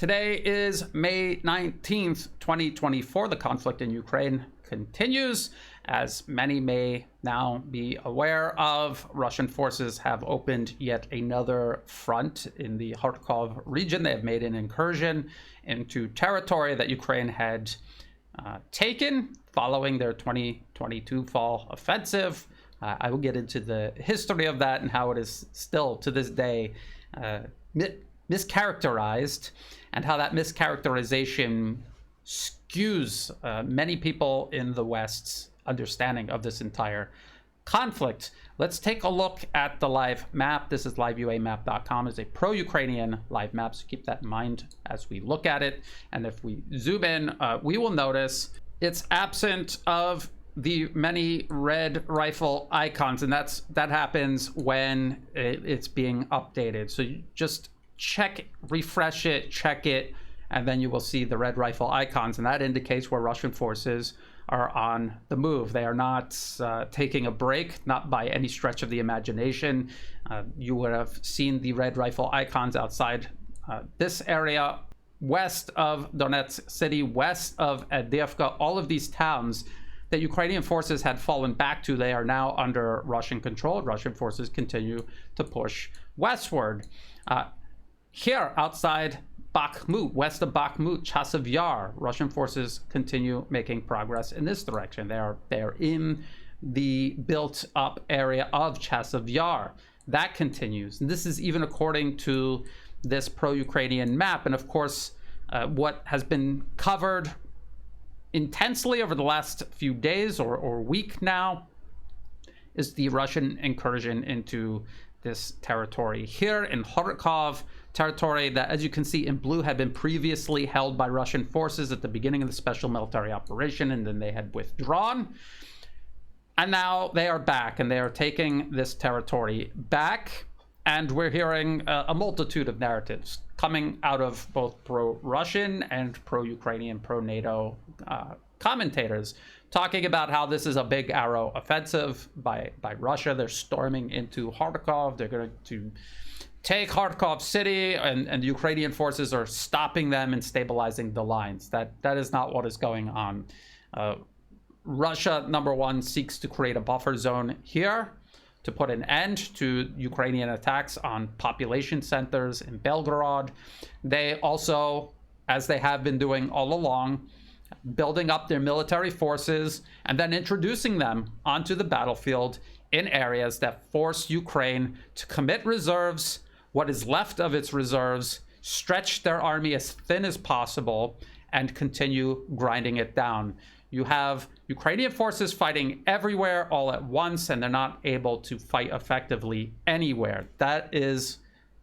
Today is May 19th, 2024. The conflict in Ukraine continues. As many may now be aware of, Russian forces have opened yet another front in the Kharkov region. They have made an incursion into territory that Ukraine had taken following their 2022 fall offensive. I will get into the history of that and how it is still to this day mischaracterized, and how that mischaracterization skews many people in the West's understanding of this entire conflict. Let's take a look at the live map. This is liveuamap.com. It's a pro-Ukrainian live map, so keep that in mind as we look at it. And if we zoom in, we will notice it's absent of the many red rifle icons, and that happens when it's being updated. So you just check, refresh it, check it, and then you will see the red rifle icons, and that indicates where Russian forces are on the move. They are not taking a break, not by any stretch of the imagination. You would have seen the red rifle icons outside this area, west of Donetsk city, west of Avdiivka. All of these towns that Ukrainian forces had fallen back to, they are now under Russian control. Russian forces continue to push westward. Here, outside Bakhmut, west of Bakhmut, Chasiv Yar, Russian forces continue making progress in this direction. They are in the built-up area of Chasiv Yar. That continues. And this is even according to this pro-Ukrainian map. And of course, what has been covered intensely over the last few days or week now is the Russian incursion into this territory here in Kharkov, territory that, as you can see in blue, had been previously held by Russian forces at the beginning of the special military operation, and then they had withdrawn. And now they are back, and they are taking this territory back. And we're hearing a multitude of narratives coming out of both pro-Russian and pro-Ukrainian, pro-NATO commentators, talking about how this is a big arrow offensive by Russia. They're storming into Kharkov. They're going to take Kharkov city, and the Ukrainian forces are stopping them and stabilizing the lines. That is not what is going on. Russia, number one, seeks to create a buffer zone here to put an end to Ukrainian attacks on population centers in Belgorod. They also, as they have been doing all along, building up their military forces and then introducing them onto the battlefield in areas that force Ukraine to commit reserves, what is left of its reserves, stretch their army as thin as possible, and continue grinding it down. You have Ukrainian forces fighting everywhere all at once, and they're not able to fight effectively anywhere. That is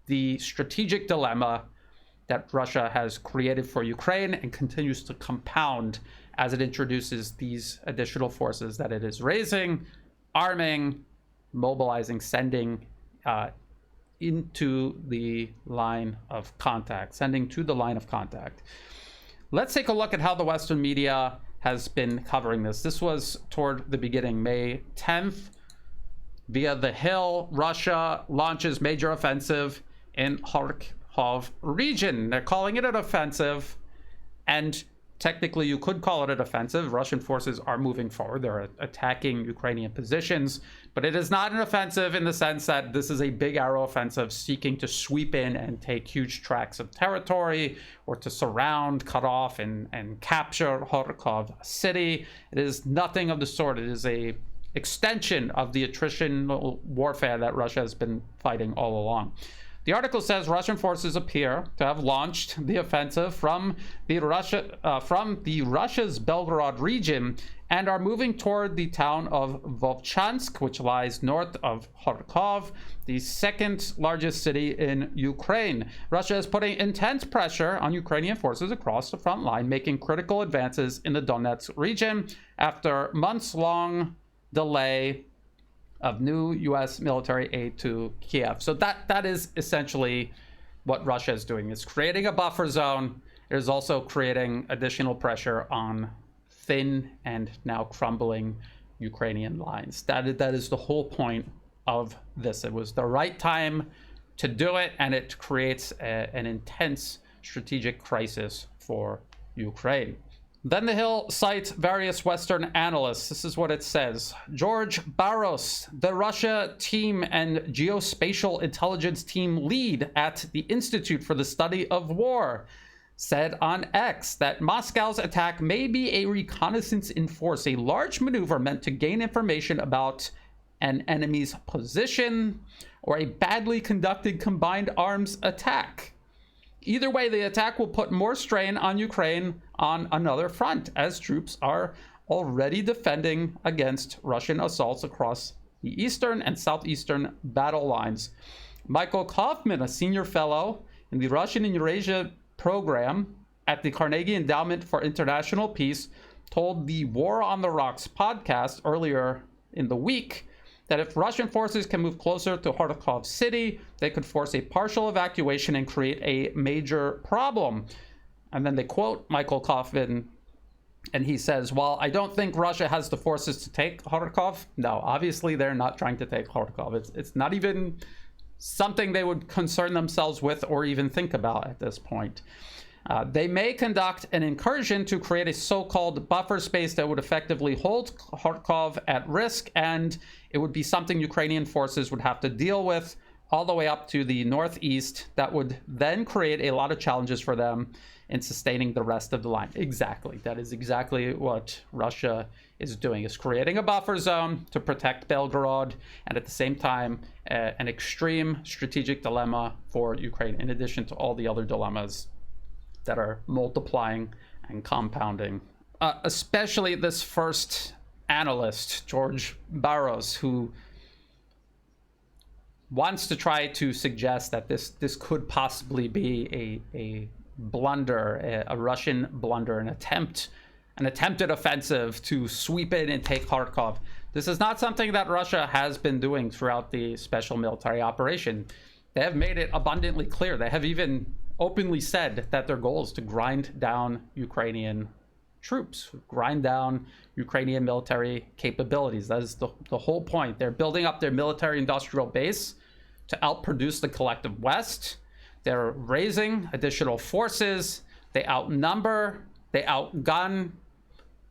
the strategic dilemma that Russia has created for Ukraine and continues to compound as it introduces these additional forces that it is raising, arming, mobilizing, sending into the line of contact, sending to the line of contact. Let's take a look at how the Western media has been covering this. This was toward the beginning, May 10th. Via The Hill, Russia launches major offensive in Kharkov region. They're calling it an offensive, and technically you could call it an offensive. Russian forces are moving forward. They're attacking Ukrainian positions, but it is not an offensive in the sense that this is a big arrow offensive seeking to sweep in and take huge tracts of territory, or to surround, cut off, and capture Kharkov city. It is nothing of the sort. It is a extension of the attritional warfare that Russia has been fighting all along. The article says Russian forces appear to have launched the offensive from Russia's Belgorod region and are moving toward the town of Vovchansk, which lies north of Kharkov, the second largest city in Ukraine. Russia is putting intense pressure on Ukrainian forces across the front line, making critical advances in the Donetsk region after months-long delay of new U.S. military aid to Kiev. So that is essentially what Russia is doing. It's creating a buffer zone. It is also creating additional pressure on thin and now crumbling Ukrainian lines. That is the whole point of this. It was the right time to do it, and it creates an intense strategic crisis for Ukraine. Then the Hill cites various Western analysts. This is what it says. George Barros, the Russia team and geospatial intelligence team lead at the Institute for the Study of War, said on X that Moscow's attack may be a reconnaissance in force, a large maneuver meant to gain information about an enemy's position, or a badly conducted combined arms attack. Either way, the attack will put more strain on Ukraine on another front, as troops are already defending against Russian assaults across the eastern and southeastern battle lines. Michael Kaufman, a senior fellow in the Russian and Eurasia program at the Carnegie Endowment for International Peace, told the War on the Rocks podcast earlier in the week that if Russian forces can move closer to Kharkov city, they could force a partial evacuation and create a major problem. And then they quote Michael Kaufman, and he says, while I don't think Russia has the forces to take Kharkov, no, obviously they're not trying to take Kharkov. It's not even something they would concern themselves with or even think about at this point. They may conduct an incursion to create a so-called buffer space that would effectively hold Kharkov at risk, and it would be something Ukrainian forces would have to deal with all the way up to the northeast. That would then create a lot of challenges for them in sustaining the rest of the line. Exactly. That is exactly what Russia is doing, is creating a buffer zone to protect Belgorod, and at the same time, an extreme strategic dilemma for Ukraine, in addition to all the other dilemmas that are multiplying and compounding. Especially this first analyst, George Barros, who wants to try to suggest that this could possibly be a blunder, a Russian blunder, an attempted offensive to sweep in and take Kharkov. This is not something that Russia has been doing throughout the special military operation. They have made it abundantly clear. They have even openly said that their goal is to grind down Ukrainian troops, grind down Ukrainian military capabilities. That is the whole point. They're building up their military industrial base to outproduce the collective West. They're raising additional forces. They outnumber, they outgun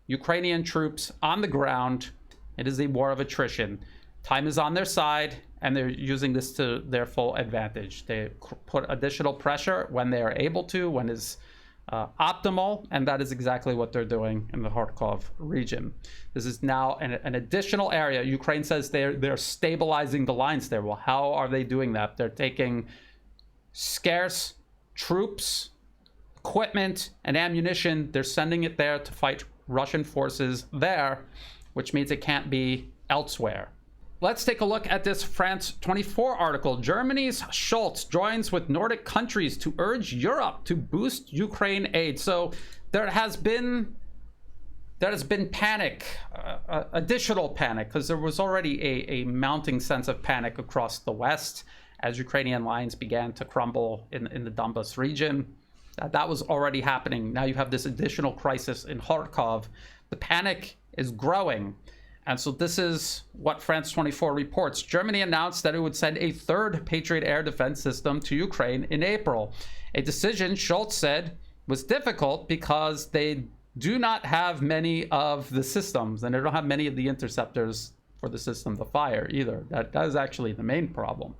Ukrainian troops on the ground. It is a war of attrition. Time is on their side, and they're using this to their full advantage. They put additional pressure when they are able to, when is optimal, and that is exactly what they're doing in the Kharkov region. This is now an additional area. Ukraine says they're stabilizing the lines there. Well, how are they doing that? They're taking scarce troops, equipment, and ammunition. They're sending it there to fight Russian forces there, which means it can't be elsewhere. Let's take a look at this France 24 article. Germany's Scholz joins with Nordic countries to urge Europe to boost Ukraine aid. So there has been panic, additional panic, because there was already a mounting sense of panic across the West as Ukrainian lines began to crumble in the Donbas region. That was already happening. Now you have this additional crisis in Kharkov. The panic is growing. And so this is what France 24 reports. Germany announced that it would send a third Patriot air defense system to Ukraine in April. A decision, Scholz said, was difficult because they do not have many of the systems, and they don't have many of the interceptors for the system to fire either. That is actually the main problem.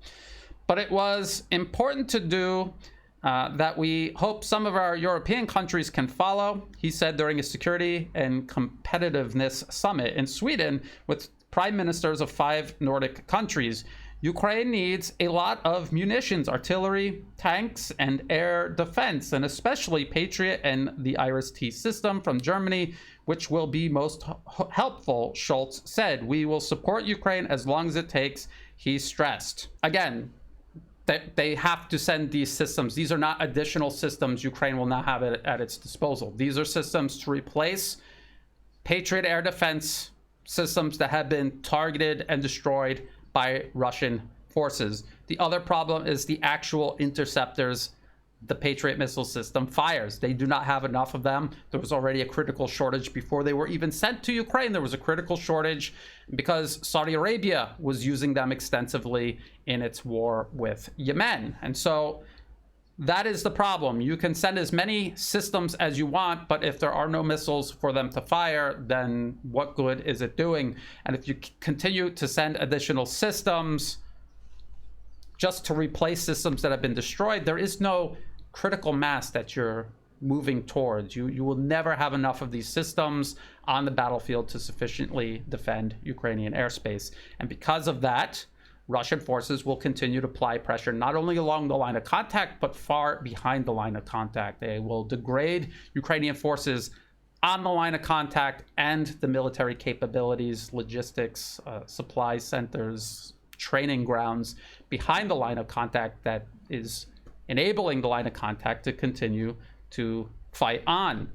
But it was important to do that we hope some of our European countries can follow, he said during a security and competitiveness summit in Sweden with prime ministers of 5 Nordic countries. Ukraine needs a lot of munitions, artillery, tanks, and air defense, and especially Patriot and the IRIS-T system from Germany, which will be most helpful, Scholz said. We will support Ukraine as long as it takes, he stressed. Again, they have to send these systems. These are not additional systems Ukraine will now have at its disposal. These are systems to replace Patriot air defense systems that have been targeted and destroyed by Russian forces. The other problem is the actual interceptors the Patriot missile system fires. They do not have enough of them. There was already a critical shortage before they were even sent to Ukraine. There was a critical shortage because Saudi Arabia was using them extensively in its war with Yemen. And so That is the problem. You can send as many systems as you want, but if there are no missiles for them to fire, then what good is it doing? And if you continue to send additional systems just to replace systems that have been destroyed, there is no critical mass that you're moving towards. You will never have enough of these systems on the battlefield to sufficiently defend Ukrainian airspace. And because of that, Russian forces will continue to apply pressure not only along the line of contact, but far behind the line of contact. They will degrade Ukrainian forces on the line of contact and the military capabilities, logistics, supply centers, training grounds behind the line of contact that is enabling the line of contact to continue to fight on.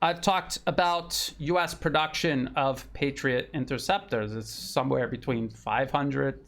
I've talked about US production of Patriot interceptors. It's somewhere between 500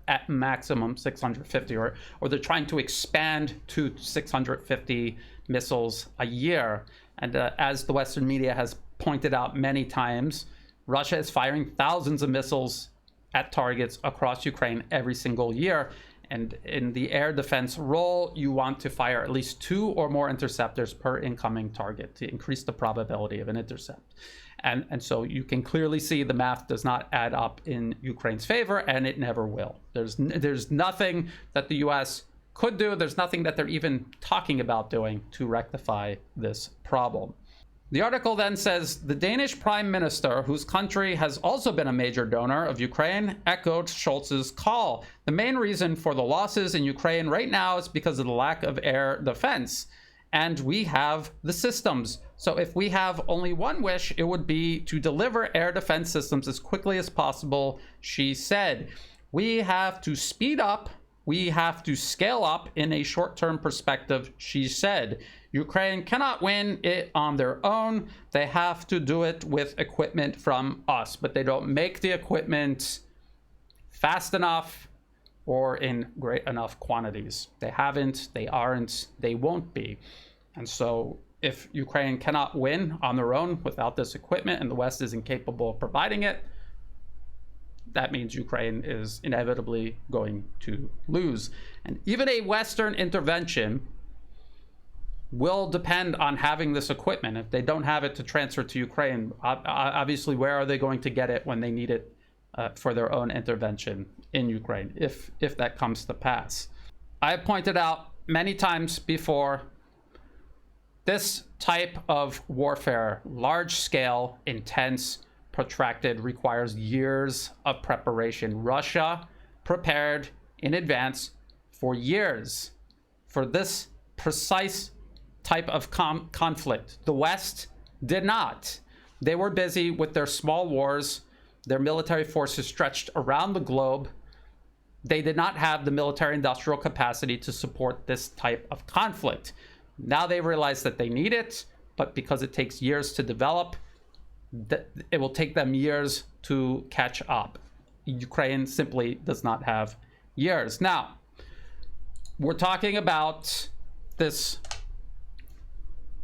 at maximum 650, or they're trying to expand to 650 missiles a year. And as the Western media has pointed out many times, Russia is firing thousands of missiles at targets across Ukraine every single year. And in the air defense role, you want to fire at least 2 or more interceptors per incoming target to increase the probability of an intercept. And so you can clearly see the math does not add up in Ukraine's favor, and it never will. There's nothing that the US could do. There's nothing that they're even talking about doing to rectify this problem. The article then says, the Danish prime minister, whose country has also been a major donor of Ukraine, echoed Scholz's call. The main reason for the losses in Ukraine right now is because of the lack of air defense. And we have the systems. So if we have only one wish, it would be to deliver air defense systems as quickly as possible, she said. We have to speed up. We have to scale up in a short-term perspective, she said. Ukraine cannot win it on their own. They have to do it with equipment from us, but they don't make the equipment fast enough or in great enough quantities. They haven't, they aren't, they won't be. And so if Ukraine cannot win on their own without this equipment and the West is incapable of providing it, that means Ukraine is inevitably going to lose. And even a Western intervention will depend on having this equipment. If they don't have it to transfer to Ukraine, obviously, where are they going to get it when they need it for their own intervention in Ukraine, if that comes to pass? I have pointed out many times before, this type of warfare, large scale, intense, protracted, requires years of preparation. Russia prepared in advance for years for this precise type of conflict. The West did not. They were busy with their small wars, their military forces stretched around the globe. They did not have the military industrial capacity to support this type of conflict. Now they realize that they need it, but because it takes years to develop, it will take them years to catch up. Ukraine simply does not have years. Now, we're talking about this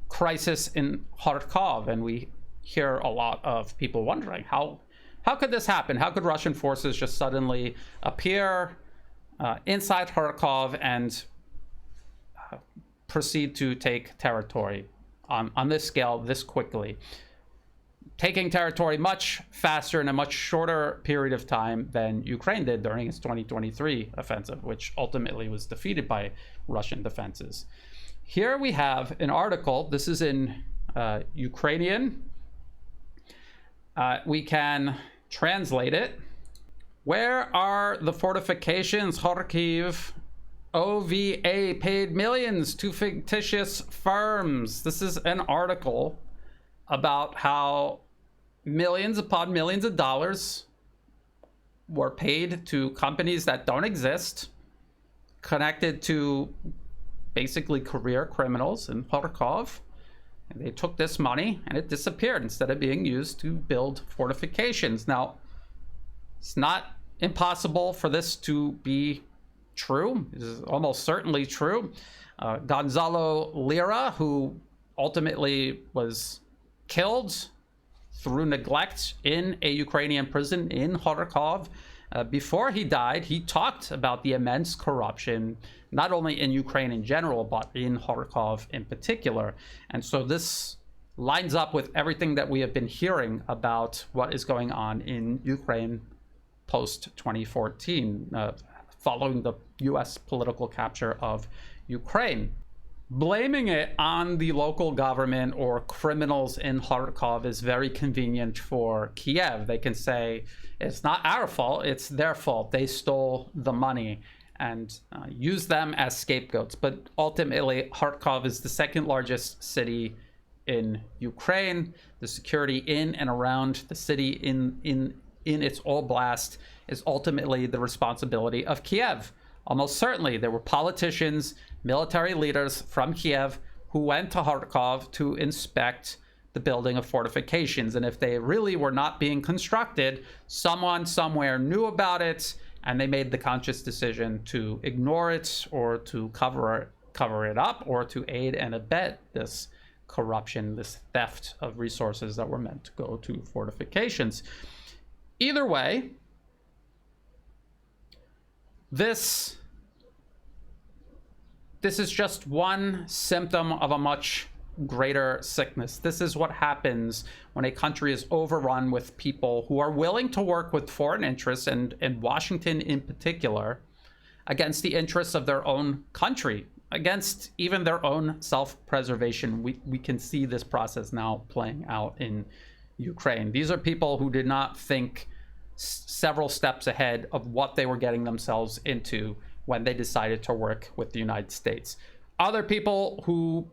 crisis in Kharkov, and we hear a lot of people wondering, how could this happen? How could Russian forces just suddenly appear inside Kharkov and proceed to take territory on this scale this quickly? Taking territory much faster in a much shorter period of time than Ukraine did during its 2023 offensive, which ultimately was defeated by Russian defenses. Here we have an article. This is in Ukrainian. We can translate it. Where are the fortifications? Kharkiv. OVA paid millions to fictitious firms. This is an article about how millions upon millions of dollars were paid to companies that don't exist, connected to basically career criminals in Kharkov. And they took this money and it disappeared instead of being used to build fortifications. Now, it's not impossible for this to be true. This is almost certainly true. Gonzalo Lira, who ultimately was killed through neglect in a Ukrainian prison in Kharkov, Before he died, he talked about the immense corruption, not only in Ukraine in general, but in Kharkov in particular. And so this lines up with everything that we have been hearing about what is going on in Ukraine post-2014, following the US political capture of Ukraine. Blaming it on the local government or criminals in Kharkov is very convenient for Kiev. They can say, it's not our fault, it's their fault. They stole the money, and use them as scapegoats. But ultimately, Kharkov is the second largest city in Ukraine. The security in and around the city in its oblast is ultimately the responsibility of Kiev. Almost certainly, there were politicians, military leaders from Kiev who went to Kharkov to inspect the building of fortifications. And if they really were not being constructed, someone somewhere knew about it, and they made the conscious decision to ignore it or to cover it up or to aid and abet this corruption, this theft of resources that were meant to go to fortifications. Either way, this is just one symptom of a much greater sickness. This is what happens when a country is overrun with people who are willing to work with foreign interests, and Washington in particular, against the interests of their own country, against even their own self-preservation. We can see this process now playing out in Ukraine. These are people who did not think several steps ahead of what they were getting themselves into when they decided to work with the United States. Other people who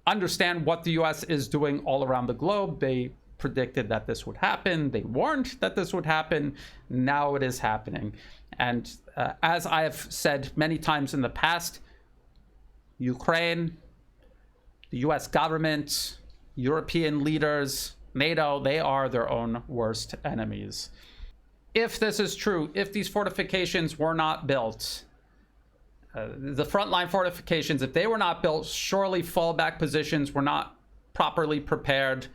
understand what the US is doing all around the globe, they predicted that this would happen. They warned that this would happen. Now it is happening. And as I have said many times in the past, Ukraine, the US government, European leaders, NATO, they are their own worst enemies. If this is true, if these fortifications were not built, the frontline fortifications, if they were not built, surely fallback positions were not properly prepared.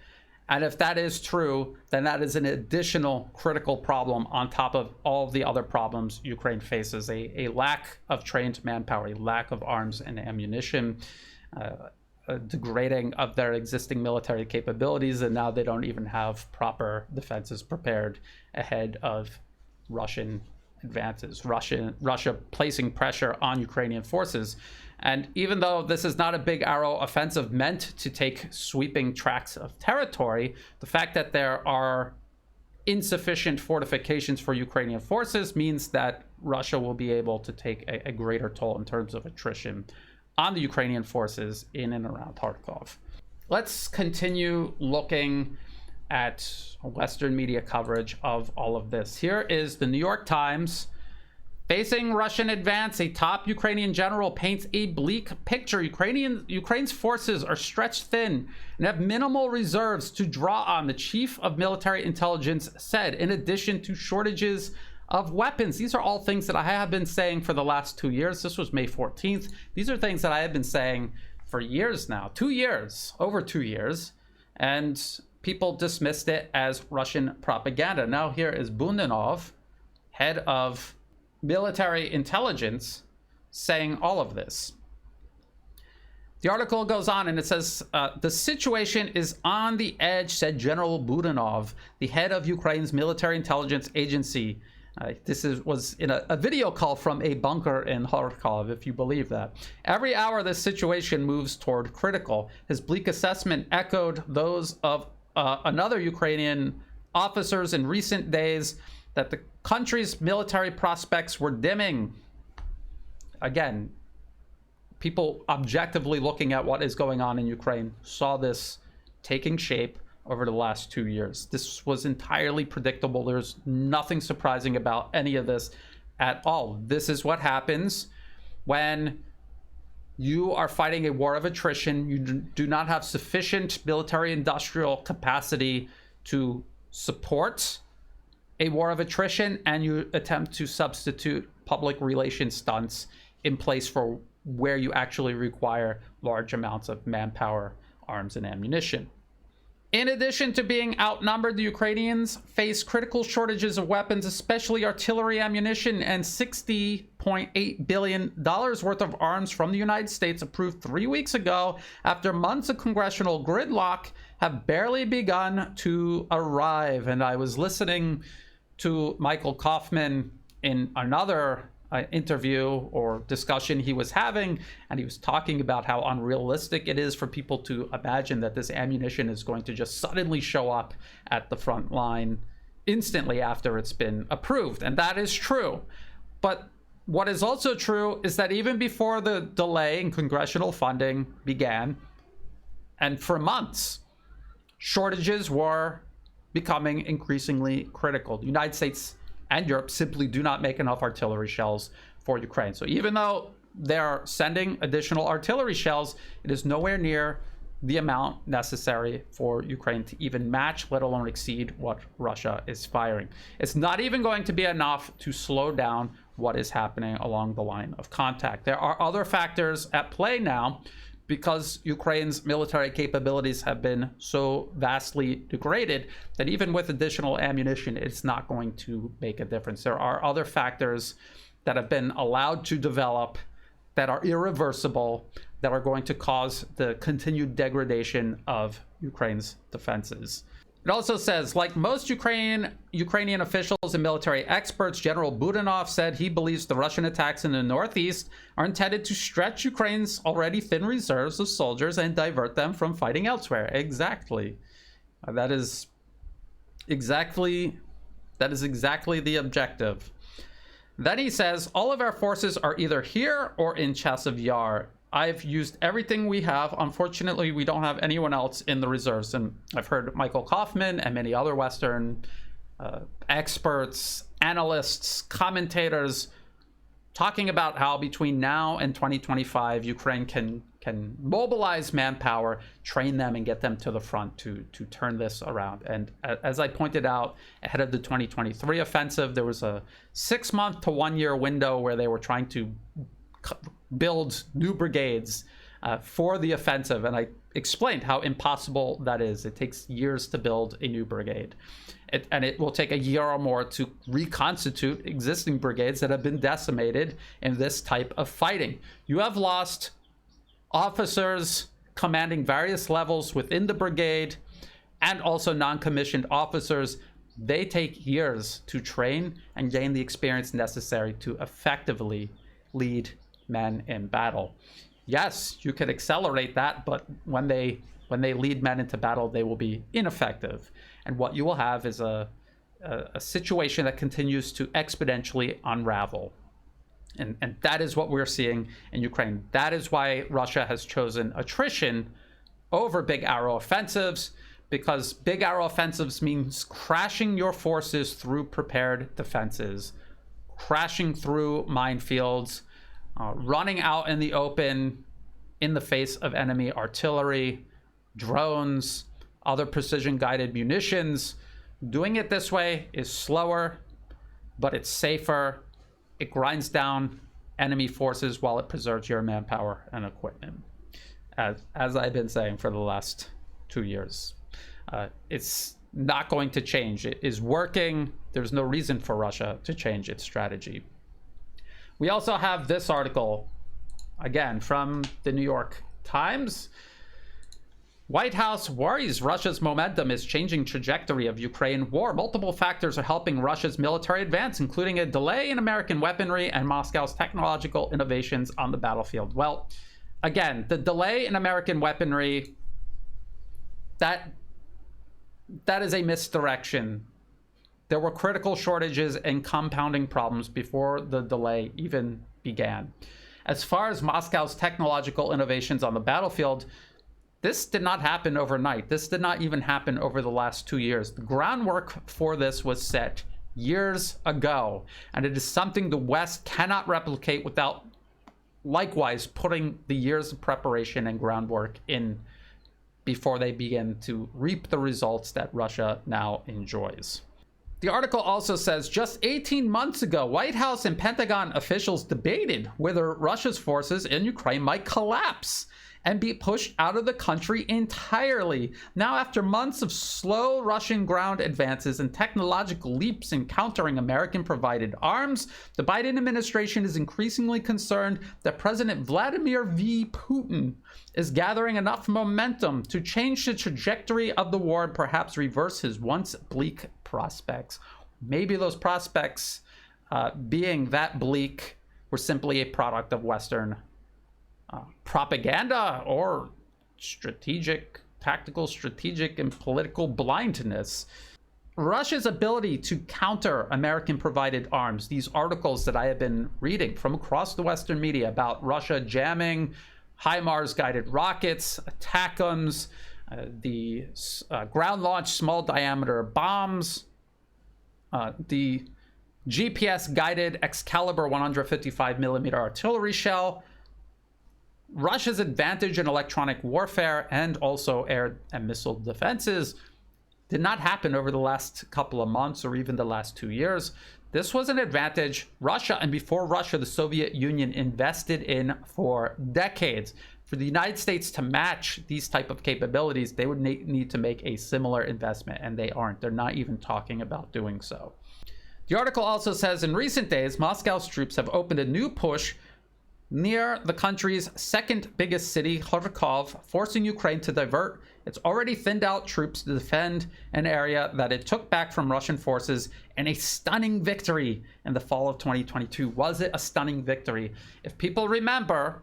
And if that is true, then that is an additional critical problem on top of all of the other problems Ukraine faces. A lack of trained manpower, a lack of arms and ammunition, a degrading of their existing military capabilities, and now they don't even have proper defenses prepared ahead of Russian advances, Russia placing pressure on Ukrainian forces. And even though this is not a big arrow offensive meant to take sweeping tracts of territory, the fact that there are insufficient fortifications for Ukrainian forces means that Russia will be able to take a greater toll in terms of attrition on the Ukrainian forces in and around Kharkov. Let's continue looking at Western media coverage of all of this. Here is the New York Times. Facing Russian advance, a top Ukrainian general paints a bleak picture. Ukraine's forces are stretched thin and have minimal reserves to draw on, the chief of military intelligence said, in addition to shortages of weapons. These are all things that I have been saying for the last 2 years. This was May 14th. These are things that I have been saying for years now, 2 years, over 2 years. And people dismissed it as Russian propaganda. Now here is Budanov, head of military intelligence, saying all of this. The article goes on and it says, the situation is on the edge, said General Budanov, the head of Ukraine's military intelligence agency. This was in a video call from a bunker in Kharkov, if you believe that. Every hour, this situation moves toward critical. His bleak assessment echoed those of another Ukrainian officers in recent days, that the country's military prospects were dimming. Again, people objectively looking at what is going on in Ukraine saw this taking shape over the last 2 years. This was entirely predictable. There's nothing surprising about any of this at all. This is what happens when you are fighting a war of attrition. You do not have sufficient military industrial capacity to support a war of attrition, and you attempt to substitute public relations stunts in place for where you actually require large amounts of manpower, arms, and ammunition. In addition to being outnumbered, the Ukrainians face critical shortages of weapons, especially artillery ammunition, and $60.8 billion worth of arms from the United States, approved 3 weeks ago after months of congressional gridlock, have barely begun to arrive. And I was listening to Michael Kaufman in another interview or discussion he was having, and he was talking about how unrealistic it is for people to imagine that this ammunition is going to just suddenly show up at the front line instantly after it's been approved. And that is true. But what is also true is that even before the delay in congressional funding began, and for months, shortages were becoming increasingly critical. The United States and Europe simply do not make enough artillery shells for Ukraine. So even though they're sending additional artillery shells, it is nowhere near the amount necessary for Ukraine to even match, let alone exceed, what Russia is firing. It's not even going to be enough to slow down what is happening along the line of contact. There are other factors at play now, because Ukraine's military capabilities have been so vastly degraded that even with additional ammunition, it's not going to make a difference. There are other factors that have been allowed to develop that are irreversible, that are going to cause the continued degradation of Ukraine's defenses. It also says, like most Ukrainian officials and military experts, General Budanov said he believes the Russian attacks in the northeast are intended to stretch Ukraine's already thin reserves of soldiers and divert them from fighting elsewhere. Exactly. That is exactly the objective. Then he says, all of our forces are either here or in Chasiv Yar. I've used everything we have. Unfortunately, we don't have anyone else in the reserves. And I've heard Michael Kaufman and many other Western experts, analysts, commentators talking about how between now and 2025, Ukraine can mobilize manpower, train them, and get them to the front to turn this around. And as I pointed out, ahead of the 2023 offensive, there was a 6-month to 1-year window where they were trying to build new brigades for the offensive, and I explained how impossible that is. It takes years to build a new brigade, and it will take a year or more to reconstitute existing brigades that have been decimated in this type of fighting. You have lost officers commanding various levels within the brigade, and also non-commissioned officers. They take years to train and gain the experience necessary to effectively lead men in battle. Yes, you could accelerate that, but when they lead men into battle, they will be ineffective. And what you will have is a situation that continues to exponentially unravel. And that is what we're seeing in Ukraine. That is why Russia has chosen attrition over big arrow offensives, because big arrow offensives means crashing your forces through prepared defenses, crashing through minefields, running out in the open in the face of enemy artillery, drones, other precision-guided munitions. Doing it this way is slower, but it's safer. It grinds down enemy forces while it preserves your manpower and equipment. As I've been saying for the last 2 years. It's not going to change. It is working. There's no reason for Russia to change its strategy. We also have this article, again, from the New York Times. White House worries Russia's momentum is changing trajectory of Ukraine war. Multiple factors are helping Russia's military advance, including a delay in American weaponry and Moscow's technological innovations on the battlefield. Well, again, the delay in American weaponry, that is a misdirection. There were critical shortages and compounding problems before the delay even began. As far as Moscow's technological innovations on the battlefield, this did not happen overnight. This did not even happen over the last 2 years. The groundwork for this was set years ago, and it is something the West cannot replicate without likewise putting the years of preparation and groundwork in before they begin to reap the results that Russia now enjoys. The article also says, just 18 months ago, White House and Pentagon officials debated whether Russia's forces in Ukraine might collapse and be pushed out of the country entirely. Now, after months of slow Russian ground advances and technological leaps in countering American-provided arms, the Biden administration is increasingly concerned that President Vladimir V. Putin is gathering enough momentum to change the trajectory of the war and perhaps reverse his once bleak prospects. Maybe those prospects, being that bleak, were simply a product of Western propaganda or tactical, strategic, and political blindness. Russia's ability to counter American-provided arms, these articles that I have been reading from across the Western media about Russia jamming HIMARS-guided rockets, ATACMS, the ground-launched small-diameter bombs, the GPS-guided Excalibur 155mm artillery shell, Russia's advantage in electronic warfare and also air and missile defenses did not happen over the last couple of months or even the last 2 years. This was an advantage Russia, and before Russia, the Soviet Union, invested in for decades. For the United States to match these type of capabilities, they would need to make a similar investment, and they aren't. They're not even talking about doing so. The article also says, in recent days, Moscow's troops have opened a new push near the country's second biggest city, Kharkov, forcing Ukraine to divert its already thinned out troops to defend an area that it took back from Russian forces in a stunning victory in the fall of 2022. Was it a stunning victory? If people remember,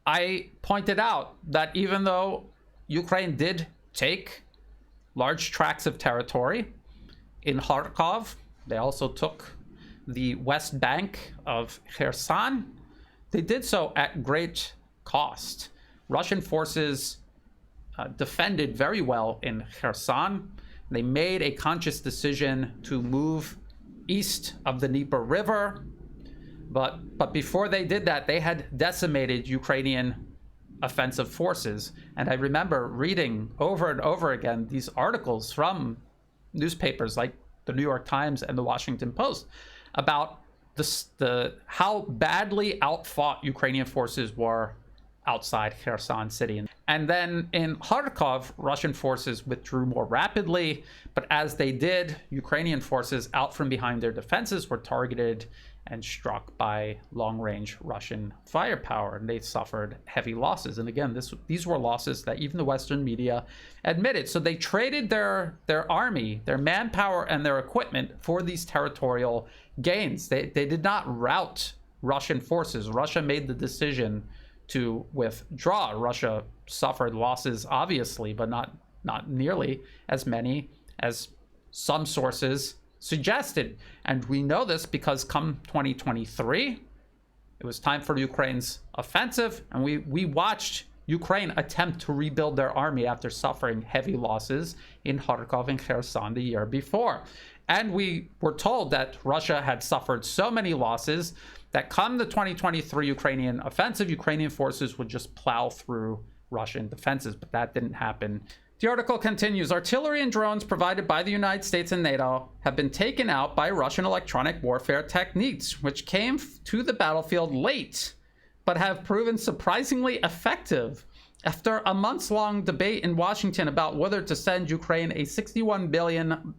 I pointed out that even though Ukraine did take large tracts of territory in Kharkov, they also took the west bank of Kherson. They did so at great cost. Russian forces defended very well in Kherson. They made a conscious decision to move east of the Dnieper River. But before they did that, they had decimated Ukrainian offensive forces. And I remember reading over and over again these articles from newspapers like the New York Times and the Washington Post about how badly outfought Ukrainian forces were outside Kherson city. And then in Kharkov, Russian forces withdrew more rapidly, but as they did, Ukrainian forces out from behind their defenses were targeted and struck by long-range Russian firepower, and they suffered heavy losses. And again, these were losses that even the Western media admitted. So they traded their army, their manpower, and their equipment for these territorial gains. They did not rout Russian forces. Russia made the decision to withdraw. Russia suffered losses, obviously, but not nearly as many as some sources suggested. And we know this because come 2023, it was time for Ukraine's offensive, and we watched Ukraine attempt to rebuild their army after suffering heavy losses in Kharkov and Kherson the year before. And we were told that Russia had suffered so many losses that come the 2023 Ukrainian offensive, Ukrainian forces would just plow through Russian defenses, but that didn't happen. The article continues, artillery and drones provided by the United States and NATO have been taken out by Russian electronic warfare techniques, which came to the battlefield late, but have proven surprisingly effective. After a months-long debate in Washington about whether to send Ukraine a $61 billion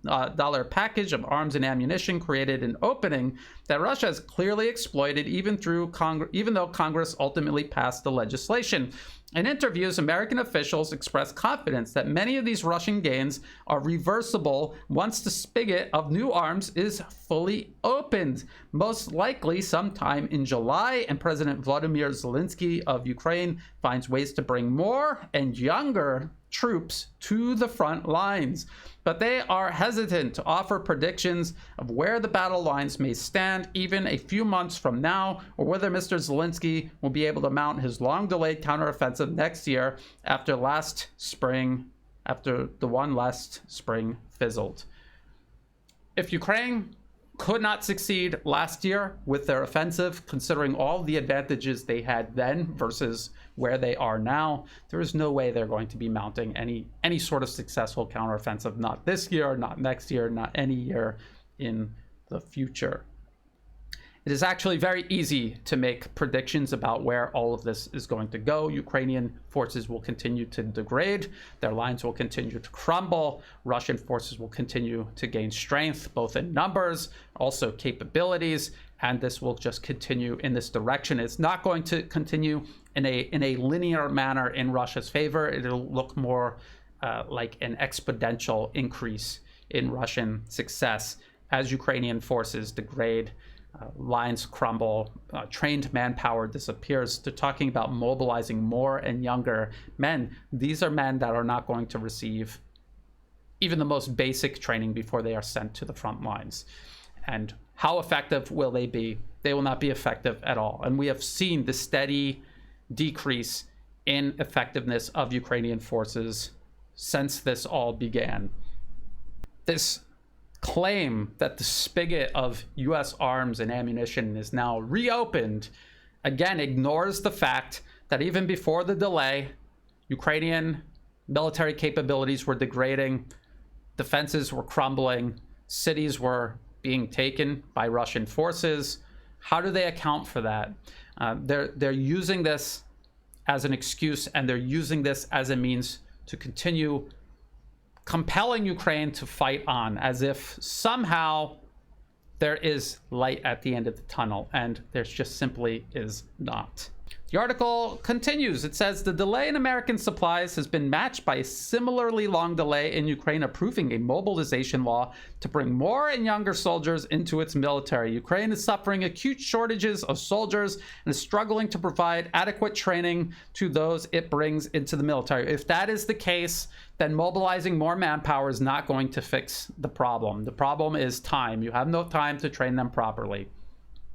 package of arms and ammunition, created an opening that Russia has clearly exploited even though Congress ultimately passed the legislation. In interviews, American officials expressed confidence that many of these Russian gains are reversible once the spigot of new arms is fully opened, most likely sometime in July, and President Vladimir Zelensky of Ukraine finds ways to bring more and younger troops to the front lines. But they are hesitant to offer predictions of where the battle lines may stand even a few months from now, or whether Mr. Zelensky will be able to mount his long-delayed counteroffensive next year after the one last spring fizzled. If Ukraine could not succeed last year with their offensive, considering all the advantages they had then versus where they are now, there is no way they're going to be mounting any sort of successful counteroffensive, not this year, not next year, not any year in the future. It is actually very easy to make predictions about where all of this is going to go. Ukrainian forces will continue to degrade. Their lines will continue to crumble. Russian forces will continue to gain strength, both in numbers, also capabilities, and this will just continue in this direction. It's not going to continue in a linear manner in Russia's favor. It'll look more like an exponential increase in Russian success as Ukrainian forces degrade, lines crumble, trained manpower disappears. They're talking about mobilizing more and younger men. These are men that are not going to receive even the most basic training before they are sent to the front lines. And how effective will they be? They will not be effective at all. And we have seen the steady decrease in effectiveness of Ukrainian forces since this all began. This claim that the spigot of US arms and ammunition is now reopened, again, ignores the fact that even before the delay, Ukrainian military capabilities were degrading, defenses were crumbling, cities were being taken by Russian forces. How do they account for that? They're using this as an excuse, and they're using this as a means to continue compelling Ukraine to fight on, as if somehow there is light at the end of the tunnel, and there just simply is not. The article continues. It says the delay in American supplies has been matched by a similarly long delay in Ukraine approving a mobilization law to bring more and younger soldiers into its military. Ukraine is suffering acute shortages of soldiers and is struggling to provide adequate training to those it brings into the military. If that is the case, then mobilizing more manpower is not going to fix the problem. The problem is time. You have no time to train them properly.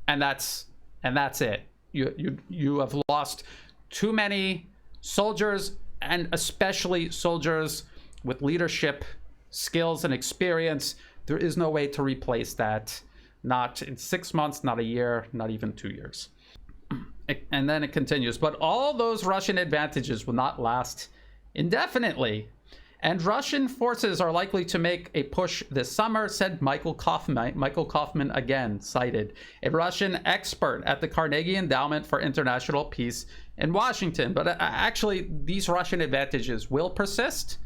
And that's it. You have lost too many soldiers, and especially soldiers with leadership skills and experience. There is no way to replace that. Not in 6 months, not a year, not even 2 years. And then it continues. But all those Russian advantages will not last indefinitely. And Russian forces are likely to make a push this summer, said Michael Kaufman. Michael Kaufman, again, cited, a Russian expert at the Carnegie Endowment for International Peace in Washington. But actually, these Russian advantages will persist,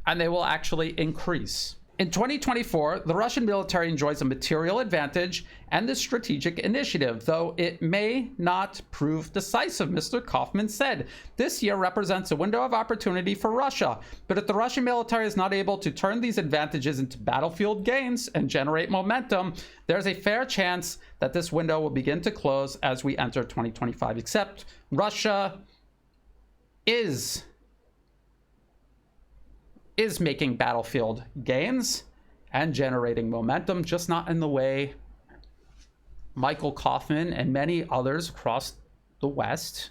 and they will actually increase. In 2024, the Russian military enjoys a material advantage and the strategic initiative, though it may not prove decisive, Mr. Kaufman said. This year represents a window of opportunity for Russia, but if the Russian military is not able to turn these advantages into battlefield gains and generate momentum, there's a fair chance that this window will begin to close as we enter 2025. Except Russia is making battlefield gains and generating momentum, just not in the way Michael Kaufman and many others across the West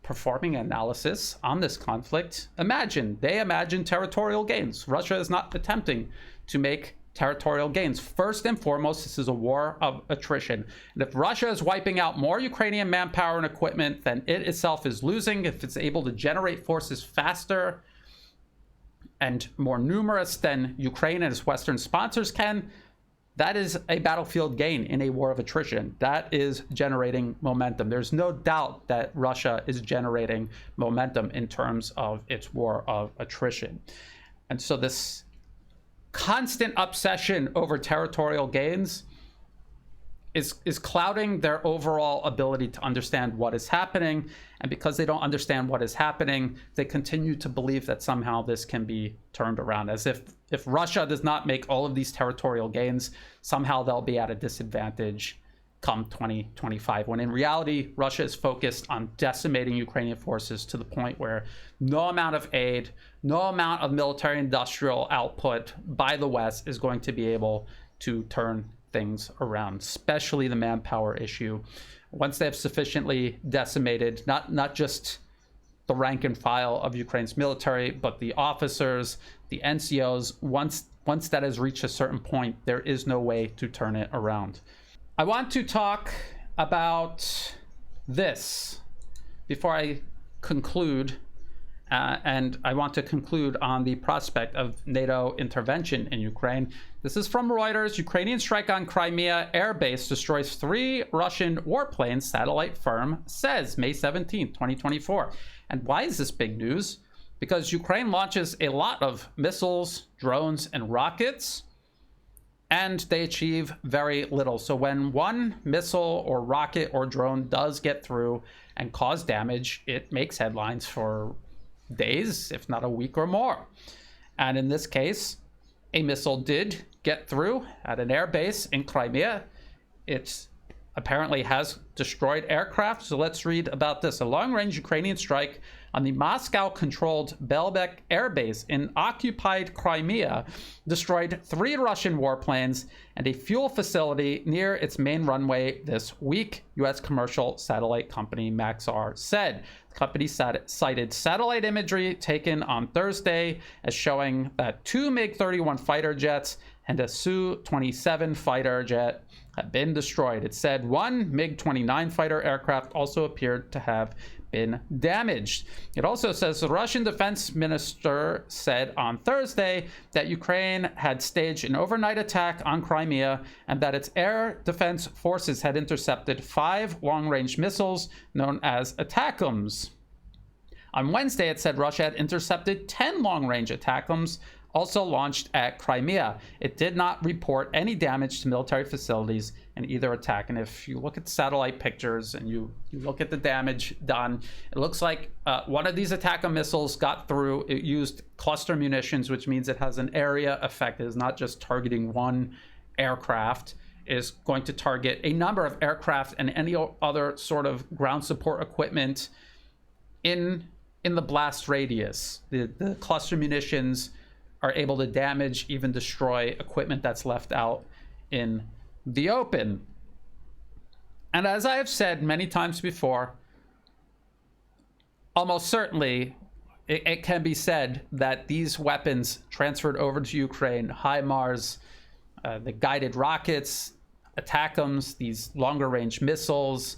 performing analysis on this conflict imagine. They imagine territorial gains. Russia is not attempting to make territorial gains. First and foremost, this is a war of attrition. And if Russia is wiping out more Ukrainian manpower and equipment than it itself is losing, if it's able to generate forces faster and more numerous than Ukraine and its Western sponsors can, that is a battlefield gain in a war of attrition. That is generating momentum. There's no doubt that Russia is generating momentum in terms of its war of attrition. And so this constant obsession over territorial gains is clouding their overall ability to understand what is happening. And because they don't understand what is happening, they continue to believe that somehow this can be turned around, as if Russia does not make all of these territorial gains, somehow they'll be at a disadvantage come 2025, when in reality, Russia is focused on decimating Ukrainian forces to the point where no amount of aid, no amount of military industrial output by the West is going to be able to turn things around, especially the manpower issue. Once they have sufficiently decimated not just the rank and file of Ukraine's military, but the officers, the NCOs, once that has reached a certain point, there is no way to turn it around. I want to talk about this before I conclude, And I want to conclude on the prospect of NATO intervention in Ukraine. This is from Reuters. Ukrainian strike on Crimea air base destroys 3 Russian warplanes, satellite firm says, May 17, 2024. And why is this big news? Because Ukraine launches a lot of missiles, drones, and rockets, and they achieve very little. So when one missile or rocket or drone does get through and cause damage, it makes headlines for days, if not a week or more. And in this case, a missile did get through at an air base in Crimea. It apparently has destroyed aircraft. So let's read about this. A long-range Ukrainian strike on the Moscow-controlled Belbek air base in occupied Crimea destroyed 3 Russian warplanes and a fuel facility near its main runway this week, U.S. commercial satellite company Maxar said. The company cited satellite imagery taken on Thursday as showing that 2 MiG-31 fighter jets and a Su-27 fighter jet had been destroyed. It said 1 MiG-29 fighter aircraft also appeared to have been damaged. It also says the Russian defense minister said on Thursday that Ukraine had staged an overnight attack on Crimea and that its air defense forces had intercepted 5 long-range missiles known as ATACMS. On Wednesday, it said Russia had intercepted 10 long-range ATACMS also launched at Crimea. It did not report any damage to military facilities in either attack. And if you look at satellite pictures and you look at the damage done, it looks like one of these ATACMS missiles got through. It used cluster munitions, which means it has an area effect. It is not just targeting one aircraft. It is going to target a number of aircraft and any other sort of ground support equipment in the blast radius. The cluster munitions are able to damage, even destroy equipment that's left out in the open. And as I have said many times before, almost certainly it can be said that these weapons transferred over to Ukraine, HIMARS, the guided rockets, ATACMS, these longer range missiles,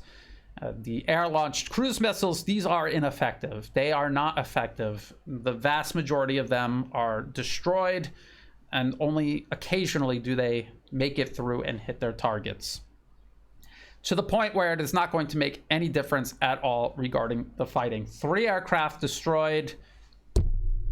the air-launched cruise missiles, these are ineffective. They are not effective. The vast majority of them are destroyed, and only occasionally do they make it through and hit their targets. To the point where it is not going to make any difference at all regarding the fighting. 3 aircraft destroyed.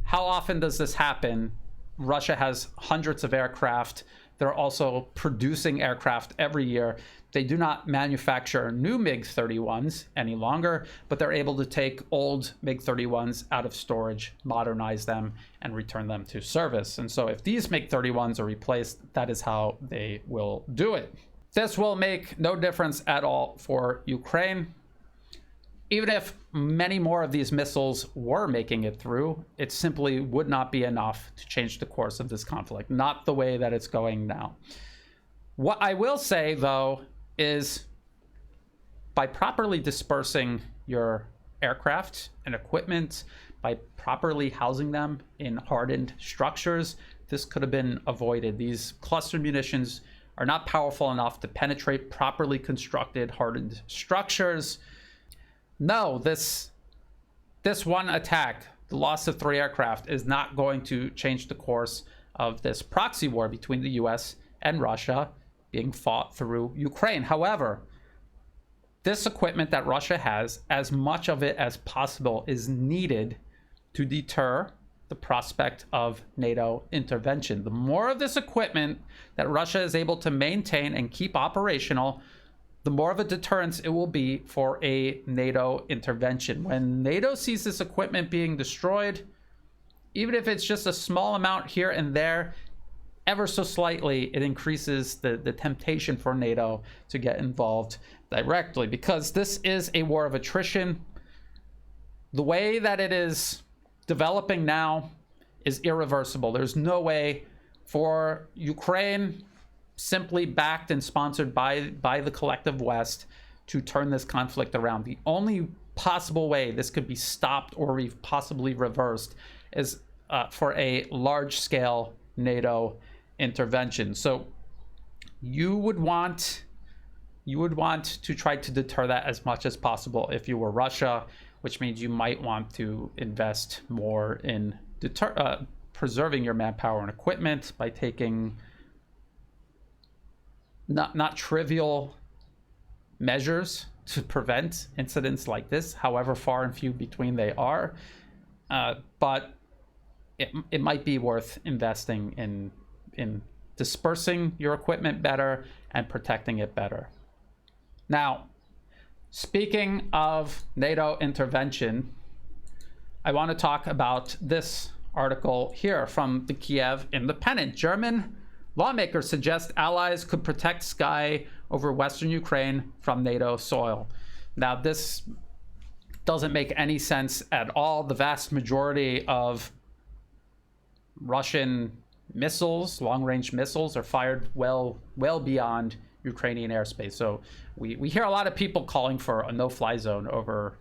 How often does this happen? Russia has hundreds of aircraft. They're also producing aircraft every year. They do not manufacture new MiG-31s any longer, but they're able to take old MiG-31s out of storage, modernize them, and return them to service. And so if these MiG-31s are replaced, that is how they will do it. This will make no difference at all for Ukraine. Even if many more of these missiles were making it through, it simply would not be enough to change the course of this conflict, not the way that it's going now. What I will say, though, is by properly dispersing your aircraft and equipment, by properly housing them in hardened structures, this could have been avoided. These cluster munitions are not powerful enough to penetrate properly constructed hardened structures. No, this one attack, the loss of 3 aircraft, is not going to change the course of this proxy war between the US and Russia being fought through Ukraine. However, this equipment that Russia has, as much of it as possible, is needed to deter the prospect of NATO intervention. The more of this equipment that Russia is able to maintain and keep operational, the more of a deterrence it will be for a NATO intervention. When NATO sees this equipment being destroyed, even if it's just a small amount here and there, ever so slightly, it increases the temptation for NATO to get involved directly, because this is a war of attrition. The way that it is developing now is irreversible. There's no way for Ukraine, simply backed and sponsored by the collective West, to turn this conflict around. The only possible way this could be stopped or possibly reversed is for a large-scale NATO intervention. So you would want to try to deter that as much as possible if you were Russia. which means you might want to invest more in preserving your manpower and equipment by taking not trivial measures to prevent incidents like this, however far and few between they are. But it might be worth investing in dispersing your equipment better and protecting it better. Now, speaking of NATO intervention, I want to talk about this article here from the Kiev Independent. German lawmakers suggest allies could protect sky over Western Ukraine from NATO soil. Now, this doesn't make any sense at all. The vast majority of Russian missiles, long-range missiles, are fired well beyond Ukrainian airspace. So we hear a lot of people calling for a no-fly zone over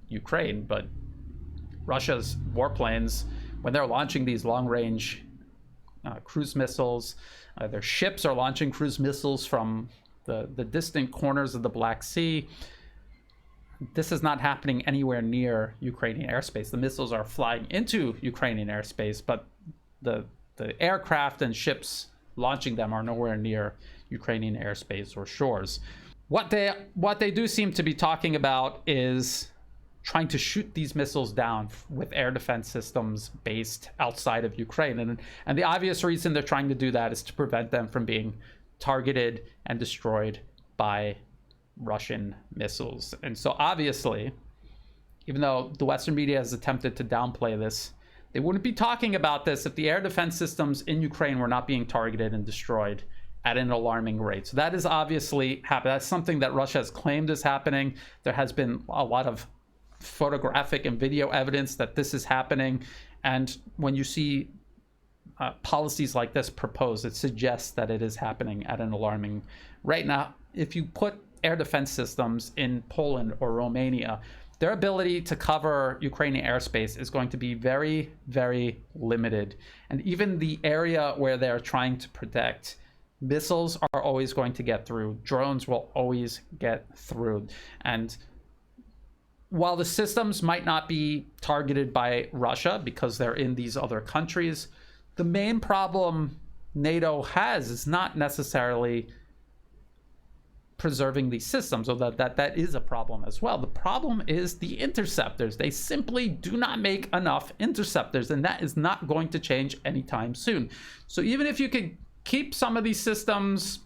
Ukraine, but Russia's warplanes, when they're launching these long-range cruise missiles, their ships are launching cruise missiles from the distant corners of the Black Sea. This is not happening anywhere near Ukrainian airspace. The missiles are flying into Ukrainian airspace, but the aircraft and ships launching them are nowhere near Ukrainian airspace or shores. What they do seem to be talking about is trying to shoot these missiles down with air defense systems based outside of Ukraine. And the obvious reason they're trying to do that is to prevent them from being targeted and destroyed by Russian missiles. And so obviously, even though the Western media has attempted to downplay this, they wouldn't be talking about this if the air defense systems in Ukraine were not being targeted and destroyed at an alarming rate. So that is obviously happening. That's something that Russia has claimed is happening. There has been a lot of photographic and video evidence that this is happening. And when you see policies like this proposed, it suggests that it is happening at an alarming rate. Now, if you put air defense systems in Poland or Romania, their ability to cover Ukrainian airspace is going to be very, very limited. And even the area where they're trying to protect, missiles are always going to get through. Drones will always get through. And while the systems might not be targeted by Russia because they're in these other countries, the main problem NATO has is not necessarily preserving these systems, although that is a problem as well. The problem is the interceptors. They simply do not make enough interceptors, and that is not going to change anytime soon. So even if you could keep some of these systems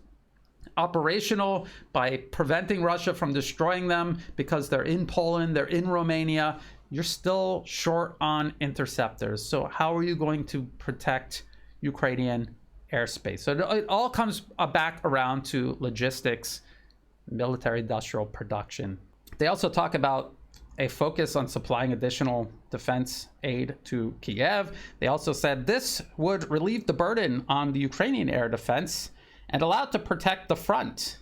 operational by preventing Russia from destroying them because they're in Poland, they're in Romania, you're still short on interceptors. So how are you going to protect Ukrainian airspace? So it all comes back around to logistics, military industrial production. They also talk about a focus on supplying additional defense aid to Kiev. They also said this would relieve the burden on the Ukrainian air defense and allow it to protect the front.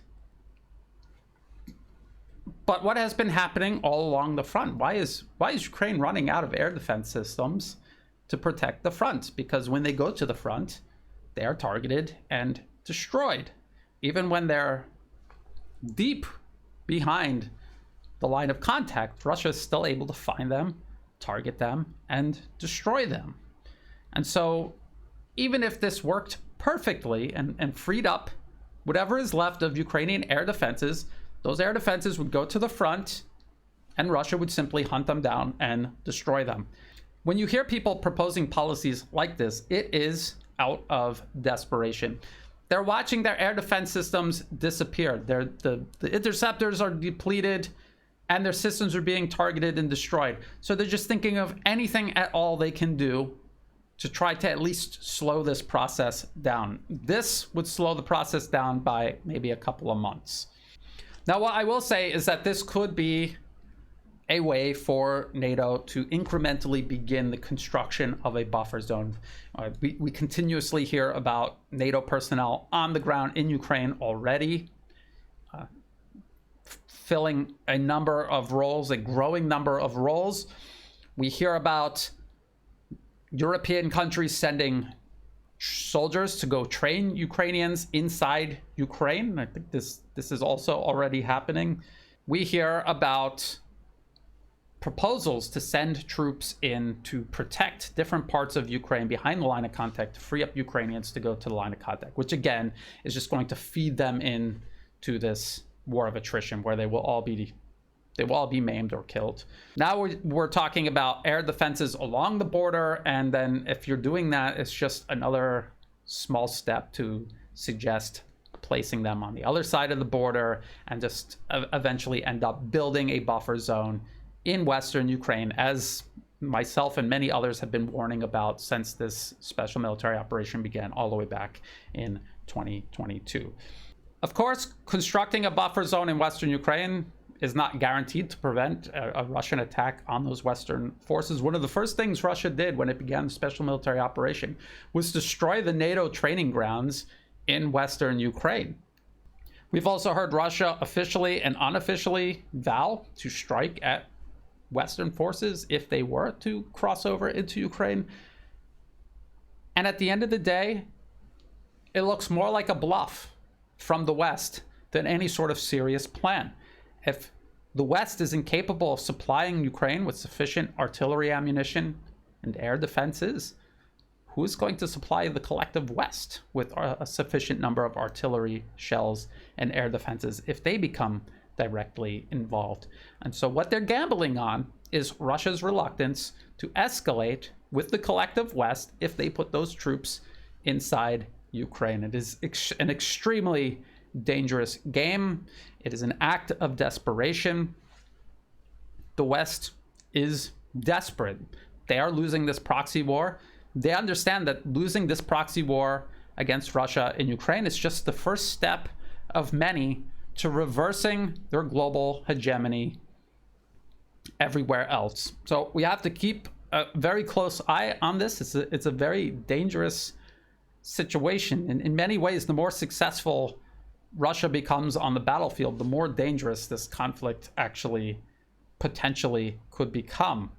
But what has been happening all along the front? Why is Ukraine running out of air defense systems to protect the front? Because when they go to the front, they are targeted and destroyed. Even when they're deep behind the line of contact, Russia is still able to find them, target them, and destroy them. And so even if this worked perfectly and freed up whatever is left of Ukrainian air defenses, those air defenses would go to the front and Russia would simply hunt them down and destroy them. When you hear people proposing policies like this, it is out of desperation. They're watching their air defense systems disappear. The interceptors are depleted and their systems are being targeted and destroyed. So they're just thinking of anything at all they can do to try to at least slow this process down. This would slow the process down by maybe a couple of months. Now, what I will say is that this could be a way for NATO to incrementally begin the construction of a buffer zone. We continuously hear about NATO personnel on the ground in Ukraine already, filling a number of roles, a growing number of roles. We hear about European countries sending soldiers to go train Ukrainians inside Ukraine. I think this is also already happening. We hear about proposals to send troops in to protect different parts of Ukraine behind the line of contact, to free up Ukrainians to go to the line of contact, which again is just going to feed them in to this war of attrition where they will all be maimed or killed. Now we're talking about air defenses along the border, and then if you're doing that, it's just another small step to suggest placing them on the other side of the border and just eventually end up building a buffer zone in Western Ukraine, as myself and many others have been warning about since this special military operation began all the way back in 2022. Of course, constructing a buffer zone in Western Ukraine is not guaranteed to prevent a Russian attack on those Western forces. One of the first things Russia did when it began the special military operation was destroy the NATO training grounds in Western Ukraine. We've also heard Russia officially and unofficially vow to strike at Western forces if they were to cross over into Ukraine. And at the end of the day, it looks more like a bluff from the West than any sort of serious plan. If the West is incapable of supplying Ukraine with sufficient artillery ammunition and air defenses, who is going to supply the collective West with a sufficient number of artillery shells and air defenses if they become directly involved? And so what they're gambling on is Russia's reluctance to escalate with the collective West if they put those troops inside Ukraine. It is an extremely dangerous game. It is an act of desperation. The West is desperate. They are losing this proxy war. They understand that losing this proxy war against Russia in Ukraine is just the first step of many to reversing their global hegemony everywhere else. So we have to keep a very close eye on this. It's a very dangerous situation. In many ways, the more successful Russia becomes on the battlefield, the more dangerous this conflict actually potentially could become.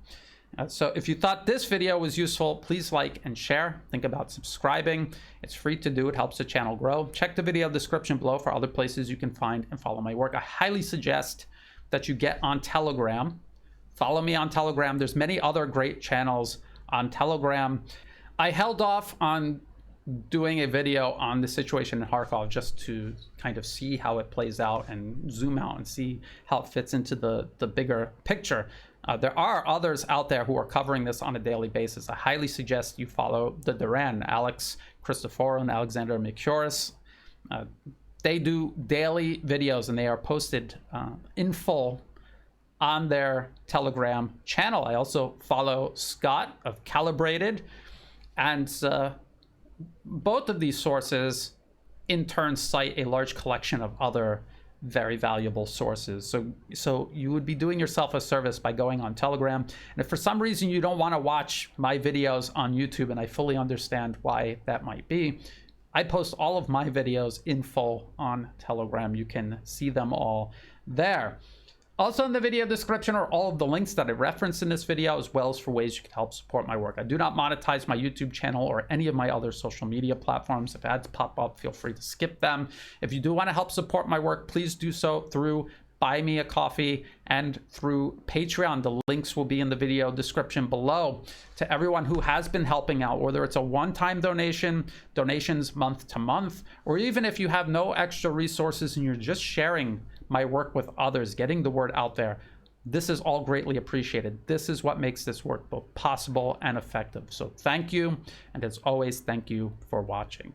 So if you thought this video was useful, please like and share. Think about subscribing. It's free to do. It helps the channel grow. Check the video description below for other places you can find and follow my work. I highly suggest that you get on Telegram. Follow me on Telegram. There's many other great channels on Telegram. I held off on doing a video on the situation in Kharkov just to kind of see how it plays out and zoom out and see how it fits into the bigger picture. There are others out there who are covering this on a daily basis. I highly suggest you follow the Duran, Alex Christoforou and Alexander Mikuris. They do daily videos and they are posted in full on their Telegram channel. I also follow Scott of Calibrated, and both of these sources in turn cite a large collection of other very valuable sources. So you would be doing yourself a service by going on Telegram. And if for some reason you don't want to watch my videos on YouTube, and I fully understand why that might be, I post all of my videos in full on Telegram. You can see them all there. Also in the video description are all of the links that I referenced in this video, as well as for ways you can help support my work. I do not monetize my YouTube channel or any of my other social media platforms. If ads pop up, feel free to skip them. If you do want to help support my work, please do so through Buy Me a Coffee and through Patreon. The links will be in the video description below. To everyone who has been helping out, whether it's a one-time donation, donations month to month, or even if you have no extra resources and you're just sharing my work with others, getting the word out there, this is all greatly appreciated. This is what makes this work both possible and effective. So thank you, and as always, thank you for watching.